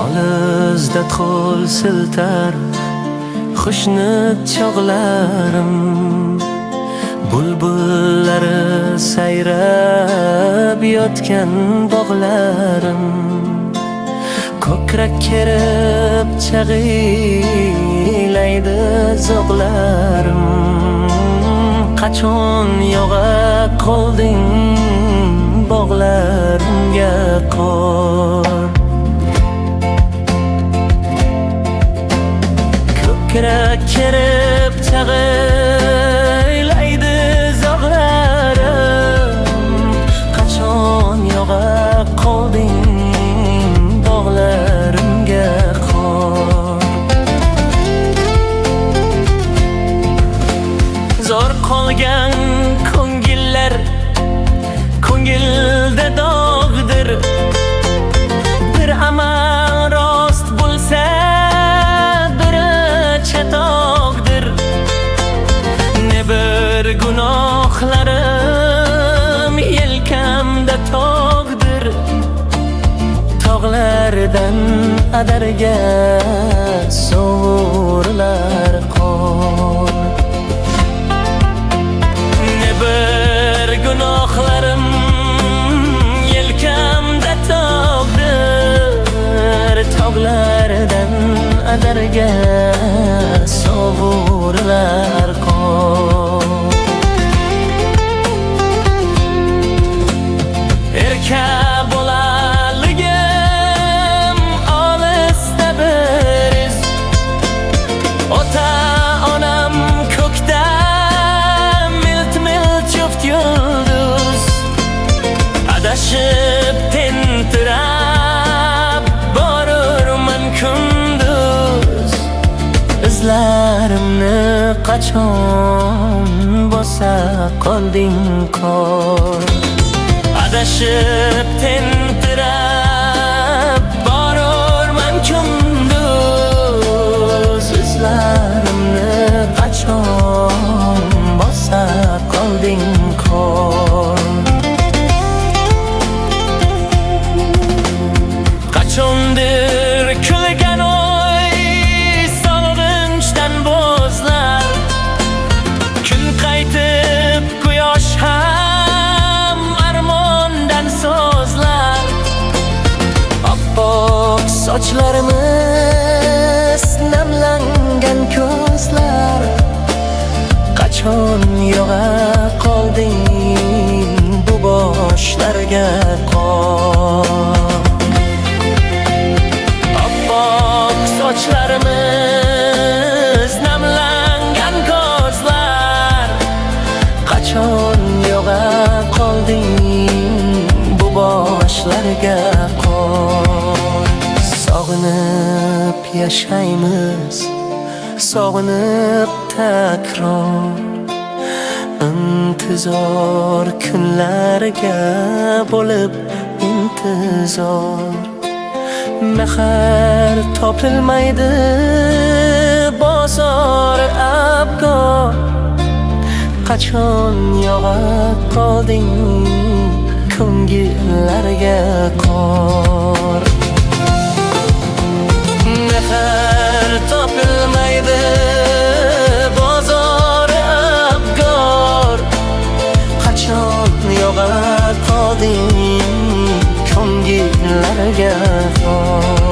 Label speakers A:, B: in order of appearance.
A: Olisda qo'l siltar xushnud chog'larim, bulbullari sayrab yotgan bog'larim, ko'krak kerib chag'iylaydi zog'larim. Qachon yog'a qolding bog'larimga qor? Ko'krak kerib chag'iylaydi zog'larim. Qachon yog'a qolding bog'larimga qor? Zor qolgan ko'ngillar ko'ngilda dog'dir. Bir amal rost bo'lsa biri chatoqdir. Ne bir gunohlarim yelkamda tog'dir. Tog'lardan adarga sovurilar qor. Gunohlarim yelkamda tog'dir. Tog'lardan adarga sovurilar qor. Erka bolaligim olisda bir iz. Ota onam ko'kda yulduz. Adashib tentirab borurman kunduz. Izlarimni qachon bosa qolding qor? Adashib tentirab borurman kunduz. Izlarimni qachon bosa qolding qor? Qachondir kulgan oy sog'inchdan bo'zlar. Kun qaytib quyosh ham armondan so'zlar. Oppoq sochlarimiz namlangan ko'zlar. Qachon yog'a qolding bu boshlarga qor? Oppoq sochlarimiz namlangan ko'zlar. Qachon yog'a qolding bu boshlarga qor? Sog'inib yashaymiz, sog'inib takror. İntizor kunlarga bo'lib intizor. Mehr topilmaydi bozor abgor. Qachon yog'a qolding ko'ngillarga qor? Mehr topilmaydi bozor abgor. Qachon yog'a qolding ko'ngillarga qor?